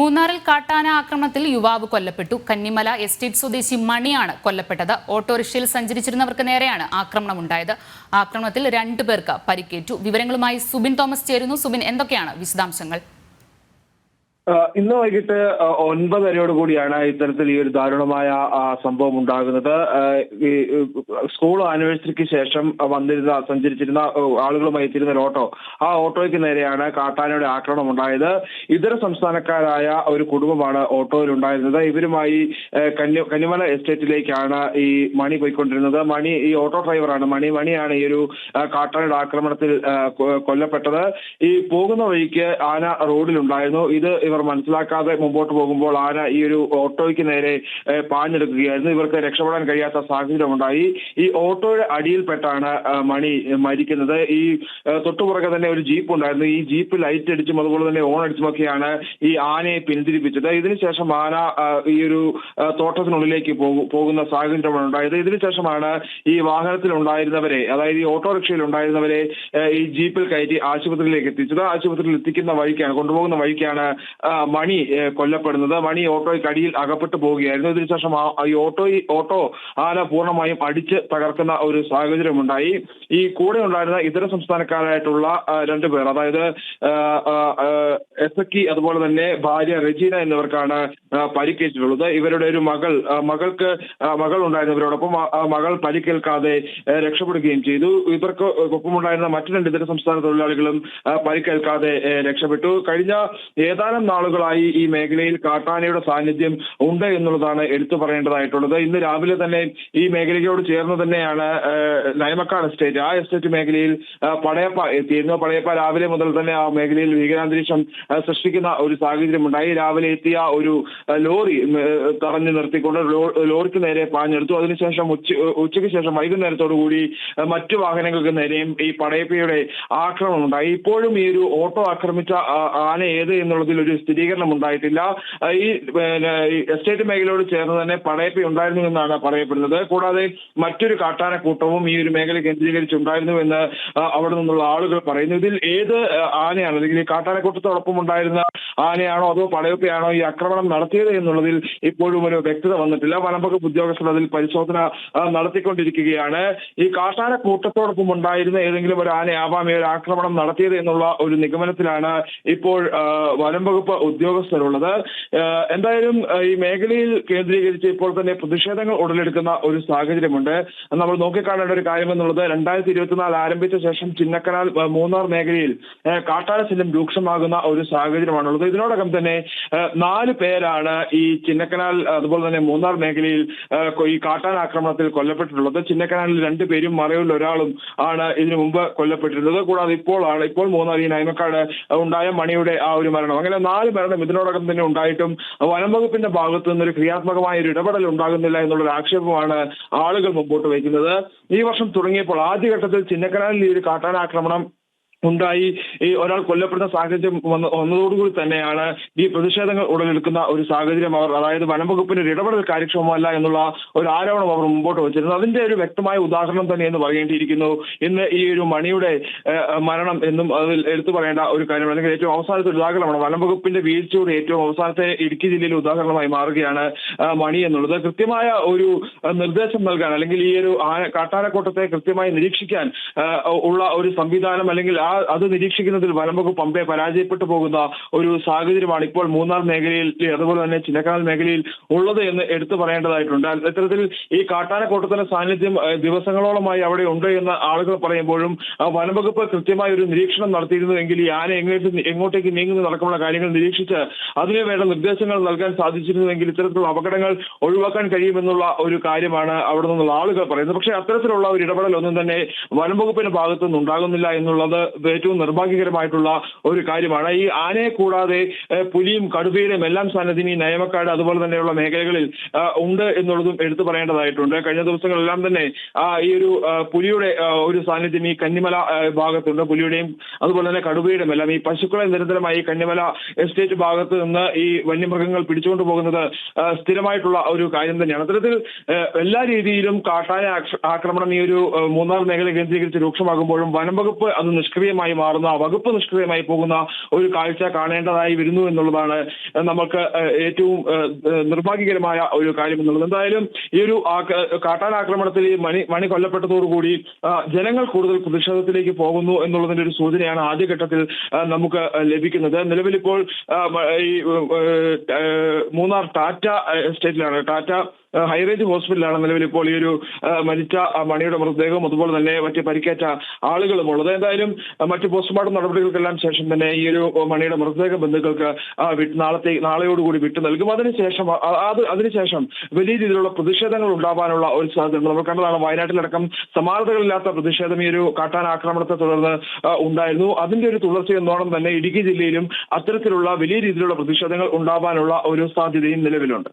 മൂന്നാറിൽ കാട്ടാന ആക്രമണത്തിൽ യുവാവ് കൊല്ലപ്പെട്ടു. കന്നിമല എസ്റ്റേറ്റ് സ്വദേശി മണിയാണ് കൊല്ലപ്പെട്ടത്. ഓട്ടോറിക്ഷയിൽ സഞ്ചരിച്ചിരുന്നവർക്ക് നേരെയാണ് ആക്രമണമുണ്ടായത്. ആക്രമണത്തിൽ 2 പേർക്ക് പരിക്കേറ്റു. വിവരങ്ങളുമായി സുബിൻ തോമസ് ചേരുന്നു. സുബിൻ, എന്തൊക്കെയാണ് വിശദാംശങ്ങൾ? ഇന്ന് വൈകിട്ട് 9:30 കൂടിയാണ് ഇത്തരത്തിൽ ഈ ഒരു ദാരുണമായ സംഭവം ഉണ്ടാകുന്നത്. ഈ സ്കൂൾ ആനിവേഴ്സറിക്ക് ശേഷം സഞ്ചരിച്ചിരുന്ന ആളുകളുമായി എത്തിയിരുന്ന ഒരു ഓട്ടോ, ആ ഓട്ടോയ്ക്ക് നേരെയാണ് കാട്ടാനയുടെ ആക്രമണം ഉണ്ടായത്. ഇതര സംസ്ഥാനക്കാരായ ഒരു കുടുംബമാണ് ഓട്ടോയിൽ ഉണ്ടായിരുന്നത്. ഇവരുമായി കന്നിമല എസ്റ്റേറ്റിലേക്കാണ് ഈ മണി പോയിക്കൊണ്ടിരുന്നത്. മണി ഈ ഓട്ടോ ഡ്രൈവറാണ്. മണിയാണ് ഈ ഒരു കാട്ടാനയുടെ ആക്രമണത്തിൽ കൊല്ലപ്പെട്ടത്. ഈ പോകുന്ന വഴിക്ക് ആന റോഡിലുണ്ടായിരുന്നു. ഇത് ഇവർ മനസ്സിലാക്കാതെ മുമ്പോട്ട് പോകുമ്പോൾ ആന ഈ ഒരു ഓട്ടോയ്ക്ക് നേരെ പാഞ്ഞെടുക്കുകയായിരുന്നു. ഇവർക്ക് രക്ഷപ്പെടാൻ കഴിയാത്ത സാഹചര്യമുണ്ടായി. ഈ ഓട്ടോയുടെ അടിയിൽപ്പെട്ടാണ് മണി മരിക്കുന്നത്. ഈ തൊട്ടുപുറകെ തന്നെ ഒരു ജീപ്പ് ഉണ്ടായിരുന്നു. ഈ ജീപ്പ് ലൈറ്റ് അടിച്ചും അതുപോലെ തന്നെ ഓൺ അടിച്ചുമൊക്കെയാണ് ഈ ആനയെ പിന്തിരിപ്പിച്ചത്. ഇതിനുശേഷം ആന ഈ ഒരു തോട്ടത്തിനുള്ളിലേക്ക് പോകുന്ന സാഹചര്യമാണ് ഉണ്ടായത്. ഇതിനുശേഷമാണ് ഈ വാഹനത്തിൽ ഉണ്ടായിരുന്നവരെ, അതായത് ഈ ഓട്ടോറിക്ഷയിൽ ഉണ്ടായിരുന്നവരെ ഈ ജീപ്പിൽ കയറ്റി ആശുപത്രിയിലേക്ക് എത്തിച്ചത്. ആശുപത്രിയിൽ എത്തിക്കുന്ന വഴിക്കാണ്, കൊണ്ടുപോകുന്ന വഴിക്കാണ് മണി കൊല്ലപ്പെടുന്നത്. മണി ഓട്ടോയ്ക്ക് അടിയിൽ അകപ്പെട്ടു പോവുകയായിരുന്നു. ഇതിനുശേഷം ഈ ഓട്ടോ ആന പൂർണ്ണമായും അടിച്ച് തകർക്കുന്ന ഒരു സാഹചര്യമുണ്ടായി. ഈ കൂടെ ഉണ്ടായിരുന്ന ഇതര സംസ്ഥാനക്കാരായിട്ടുള്ള 2 പേർ, അതായത് എസക്കി അതുപോലെ തന്നെ ഭാര്യ റെജീന എന്നിവർക്കാണ് പരിക്കേറ്റിട്ടുള്ളത്. ഇവരുടെ ഒരു മകൾ ഉണ്ടായിരുന്നു ഇവരോടൊപ്പം. മകൾ പരിക്കേൽക്കാതെ രക്ഷപ്പെടുകയും ചെയ്തു. ഇവർക്ക് ഒപ്പമുണ്ടായിരുന്ന മറ്റു 2 ഇതര സംസ്ഥാന തൊഴിലാളികളും പരിക്കേൽക്കാതെ രക്ഷപ്പെട്ടു. കഴിഞ്ഞ ഏതാനും നാളുകളായി ഈ മേഖലയിൽ കാട്ടാനയുടെ സാന്നിധ്യം ഉണ്ട് എന്നുള്ളതാണ് എടുത്തു പറയേണ്ടതായിട്ടുള്ളത്. ഇന്ന് രാവിലെ തന്നെ ഈ മേഖലയോട് ചേർന്ന് തന്നെയാണ് നയമക്കാട് എസ്റ്റേറ്റ്, ആ എസ്റ്റേറ്റ് മേഖലയിൽ പടയപ്പ എത്തിയിരുന്നു. പടയപ്പ രാവിലെ മുതൽ തന്നെ ആ മേഖലയിൽ ഭീകരാന്തരീക്ഷം സൃഷ്ടിക്കുന്ന ഒരു സാഹചര്യം ഉണ്ടായി. രാവിലെ എത്തിയ ഒരു ലോറി തടഞ്ഞു നിർത്തിക്കൊണ്ട് ലോറിക്ക് നേരെ പാഞ്ഞെടുത്തു. അതിനുശേഷം ഉച്ചയ്ക്ക് ശേഷം വൈകുന്നേരത്തോടു കൂടി മറ്റു വാഹനങ്ങൾക്ക് നേരെയും ഈ പടയപ്പയുടെ ആക്രമണം ഉണ്ടായി. ഇപ്പോഴും ഈ ഒരു ഓട്ടോ ആക്രമിച്ച ആന ഏത് എന്നുള്ളതിൽ ഒരു സ്ഥിരീകരണം ഉണ്ടായിട്ടില്ല. ഈ എസ്റ്റേറ്റ് മേഖലയോട് ചേർന്ന് തന്നെ പടയപ്പ ഉണ്ടായിരുന്നു എന്നാണ് പറയപ്പെടുന്നത്. കൂടാതെ മറ്റൊരു കാട്ടാന കൂട്ടവും ഈ ഒരു മേഖല കേന്ദ്രീകരിച്ചുണ്ടായിരുന്നു എന്ന് അവിടെ നിന്നുള്ള ആളുകൾ പറയുന്നു. ഇതിൽ ഏത് ആനയാണ്, അല്ലെങ്കിൽ ഈ കാട്ടാനക്കൂട്ടത്തോടൊപ്പം ഉണ്ടായിരുന്ന ആനയാണോ അതോ പടയപ്പയാണോ ഈ ആക്രമണം നടത്തിയത് എന്നുള്ളതിൽ ഇപ്പോഴും ഒരു വ്യക്തത വന്നിട്ടില്ല. വനംവകുപ്പ് ഉദ്യോഗസ്ഥർ അതിൽ പരിശോധന നടത്തിക്കൊണ്ടിരിക്കുകയാണ്. ഈ കാട്ടാന കൂട്ടത്തോടൊപ്പം ഉണ്ടായിരുന്ന ഏതെങ്കിലും ഒരു ആനയാവാം ഈ ഒരു ആക്രമണം നടത്തിയത് എന്നുള്ള ഒരു നിഗമനത്തിലാണ് ഇപ്പോൾ വനംവകുപ്പ് ഉദ്യോഗസ്ഥരുള്ളത്. എന്തായാലും ഈ മേഖലയിൽ കേന്ദ്രീകരിച്ച് ഇപ്പോൾ തന്നെ പ്രതിഷേധങ്ങൾ ഉടലെടുക്കുന്ന ഒരു സാഹചര്യമുണ്ട്. നമ്മൾ നോക്കിക്കാണേണ്ട ഒരു കാര്യം എന്നുള്ളത് 2024 ആരംഭിച്ച ശേഷം ചിന്നക്കനാൽ മൂന്നാർ മേഖലയിൽ കാട്ടാന ശല്യം രൂക്ഷമാകുന്ന ഒരു സാഹചര്യമാണുള്ളത്. ഇതിനോടകം തന്നെ 4 പേരാണ് ഈ ചിന്നക്കനാൽ അതുപോലെ തന്നെ മൂന്നാർ മേഖലയിൽ ഈ കാട്ടാന ആക്രമണത്തിൽ കൊല്ലപ്പെട്ടിട്ടുള്ളത്. ചിന്നക്കനാലിൽ 2 പേരും മറയൂരിൽ ഒരാളും ആണ് ഇതിനു മുമ്പ് കൊല്ലപ്പെട്ടിരുന്നത്. കൂടാതെ ഇപ്പോൾ മൂന്നാർ ഈ നയമക്കാട് ഉണ്ടായ മണിയുടെ ആ ഒരു മരണം, അങ്ങനെ 4 മരണം ഇതിനോടകം തന്നെ ഉണ്ടായിട്ടും വനംവകുപ്പിന്റെ ഭാഗത്തു നിന്നൊരു ക്രിയാത്മകമായ ഒരു ഇടപെടൽ ഉണ്ടാകുന്നില്ല എന്നുള്ളൊരു ആക്ഷേപമാണ് ആളുകൾ മുമ്പോട്ട് വയ്ക്കുന്നത്. ഈ വർഷം തുടങ്ങിയപ്പോൾ ആദ്യഘട്ടത്തിൽ ചിന്നക്കനാലിൽ ഈ ഒരു കാട്ടാനാക്രമണം ഉണ്ടായി ഈ ഒരാൾ കൊല്ലപ്പെടുന്ന സാഹചര്യം വന്നതോടുകൂടി തന്നെയാണ് ഈ പ്രതിഷേധങ്ങൾ ഉടലെടുക്കുന്ന ഒരു സാഹചര്യം അതായത് വനംവകുപ്പിന്റെ ഇടപെടൽ കാര്യക്ഷമമല്ല എന്നുള്ള ഒരു ആരോപണം അവർ മുമ്പോട്ട് വെച്ചിരുന്നു. അതിന്റെ ഒരു വ്യക്തമായ ഉദാഹരണം തന്നെ എന്ന് പറയേണ്ടിയിരിക്കുന്നു ഇന്ന് ഈ ഒരു മണിയുടെ മരണം എന്നും അതിൽ എടുത്തു പറയേണ്ട ഒരു കാര്യമാണ്. അല്ലെങ്കിൽ ഏറ്റവും അവസാനത്തെ ഉദാഹരണമാണ് വനംവകുപ്പിന്റെ വീഴ്ചയുടെ ഏറ്റവും അവസാനത്തെ ഇടുക്കി ജില്ലയിലെ ഉദാഹരണമായി മാറുകയാണ് മണി എന്നുള്ളത്. കൃത്യമായ ഒരു നിർദ്ദേശം നൽകാൻ, അല്ലെങ്കിൽ ഈ ഒരു കാട്ടാനക്കൂട്ടത്തെ കൃത്യമായി നിരീക്ഷിക്കാൻ ഉള്ള ഒരു സംവിധാനം, അല്ലെങ്കിൽ അത് നിരീക്ഷിക്കുന്നതിൽ വനംവകുപ്പ് പമ്പെ പരാജയപ്പെട്ടു പോകുന്ന ഒരു സാഹചര്യമാണ് ഇപ്പോൾ മൂന്നാർ മേഖലയിൽ അതുപോലെ തന്നെ ചിന്നക്കനാൽ മേഖലയിൽ ഉള്ളത് എന്ന് എടുത്തു പറയേണ്ടതായിട്ടുണ്ട്. ഇത്തരത്തിൽ ഈ കാട്ടാനക്കൂട്ടത്തിന്റെ സാന്നിധ്യം ദിവസങ്ങളോളമായി അവിടെ ഉണ്ട് എന്ന് ആളുകൾ പറയുമ്പോഴും വനംവകുപ്പ് കൃത്യമായ ഒരു നിരീക്ഷണം നടത്തിയിരുന്നുവെങ്കിൽ ഈ ആന എങ്ങോട്ടേക്ക് നീങ്ങുന്ന നടക്കുമുള്ള കാര്യങ്ങൾ നിരീക്ഷിച്ച് അതിന് വേണ്ട നിർദ്ദേശങ്ങൾ നൽകാൻ സാധിച്ചിരുന്നുവെങ്കിൽ ഇത്തരത്തിലുള്ള അപകടങ്ങൾ ഒഴിവാക്കാൻ കഴിയുമെന്നുള്ള ഒരു കാര്യമാണ് അവിടെ നിന്നുള്ള ആളുകൾ പറയുന്നത്. പക്ഷേ അത്തരത്തിലുള്ള ഒരു ഇടപെടൽ ഒന്നും തന്നെ വനംവകുപ്പിന്റെ ഭാഗത്തു നിന്ന് ഉണ്ടാകുന്നില്ല എന്നുള്ളത് ഏറ്റവും നിർഭാഗ്യകരമായിട്ടുള്ള ഒരു കാര്യമാണ്. ഈ ആനയെ കൂടാതെ പുലിയും കടുവയുടെയും എല്ലാം സാന്നിധ്യം ഈ നയമക്കാട് അതുപോലെ തന്നെയുള്ള മേഖലകളിൽ ഉണ്ട് എന്നുള്ളതും എടുത്തു പറയേണ്ടതായിട്ടുണ്ട്. കഴിഞ്ഞ ദിവസങ്ങളെല്ലാം തന്നെ ഈ ഒരു പുലിയുടെ ഒരു സാന്നിധ്യം ഈ കന്നിമല ഭാഗത്തുണ്ട്. പുലിയുടെയും അതുപോലെ തന്നെ കടുവയുടെയും എല്ലാം ഈ പശുക്കളെ നിരന്തരമായി കന്നിമല എസ്റ്റേറ്റ് ഭാഗത്ത് നിന്ന് ഈ വന്യമൃഗങ്ങൾ പിടിച്ചുകൊണ്ടു പോകുന്നത് സ്ഥിരമായിട്ടുള്ള ഒരു കാര്യം തന്നെയാണ്. അത്തരത്തിൽ എല്ലാ രീതിയിലും കാട്ടാന ആക്രമണം ഈ ഒരു മൂന്നാർ മേഖല കേന്ദ്രീകരിച്ച് രൂക്ഷമാകുമ്പോഴും വനം വകുപ്പ് അത് നിഷ്ക്രിയ നിഷ്ക്രിയമായി മാറുന്ന, വകുപ്പ് നിഷ്ക്രിയമായി പോകുന്ന ഒരു കാഴ്ച കാണേണ്ടതായി വരുന്നു എന്നുള്ളതാണ് നമുക്ക് ഏറ്റവും നിർഭാഗ്യകരമായ ഒരു കാര്യം എന്നുള്ളത്. എന്തായാലും ഈ ഒരു കാട്ടാൻ ആക്രമണത്തിൽ ഈ മണി കൊല്ലപ്പെട്ടതോടുകൂടി ജനങ്ങൾ കൂടുതൽ പ്രതിഷേധത്തിലേക്ക് പോകുന്നു എന്നുള്ളതിന്റെ ഒരു സൂചനയാണ് ആദ്യഘട്ടത്തിൽ നമുക്ക് ലഭിക്കുന്നത്. നിലവിലിപ്പോൾ ഈ മൂന്നാർ ടാറ്റ എസ്റ്റേറ്റിലാണ്, ടാറ്റ ഹൈറേഞ്ച് ഹോസ്പിറ്റലാണ് നിലവിൽ ഇപ്പോൾ ഈ ഒരു മരിച്ച മണിയുടെ മൃതദേഹവും അതുപോലെ തന്നെ മറ്റ് പരിക്കേറ്റ ആളുകളും ഉള്ളത്. എന്തായാലും മറ്റ് പോസ്റ്റ്മോർട്ടം നടപടികൾക്കെല്ലാം ശേഷം തന്നെ ഈ ഒരു മണിയുടെ മൃതദേഹ ബന്ധുക്കൾക്ക് നാളെയോടുകൂടി വിട്ടു നൽകും. അതിനുശേഷം വലിയ രീതിയിലുള്ള പ്രതിഷേധങ്ങൾ ഉണ്ടാവാനുള്ള ഒരു സാധ്യത നമ്മൾ കണ്ടതാണ്. വയനാട്ടിലടക്കം സമാനതകളില്ലാത്ത പ്രതിഷേധം ഈ ഒരു കാട്ടാൻ ആക്രമണത്തെ തുടർന്ന് ഉണ്ടായിരുന്നു. അതിന്റെ ഒരു തുടർച്ചയെന്നോണം തന്നെ ഇടുക്കി ജില്ലയിലും അത്തരത്തിലുള്ള വലിയ രീതിയിലുള്ള പ്രതിഷേധങ്ങൾ ഉണ്ടാവാനുള്ള ഒരു സാധ്യതയും നിലവിലുണ്ട്.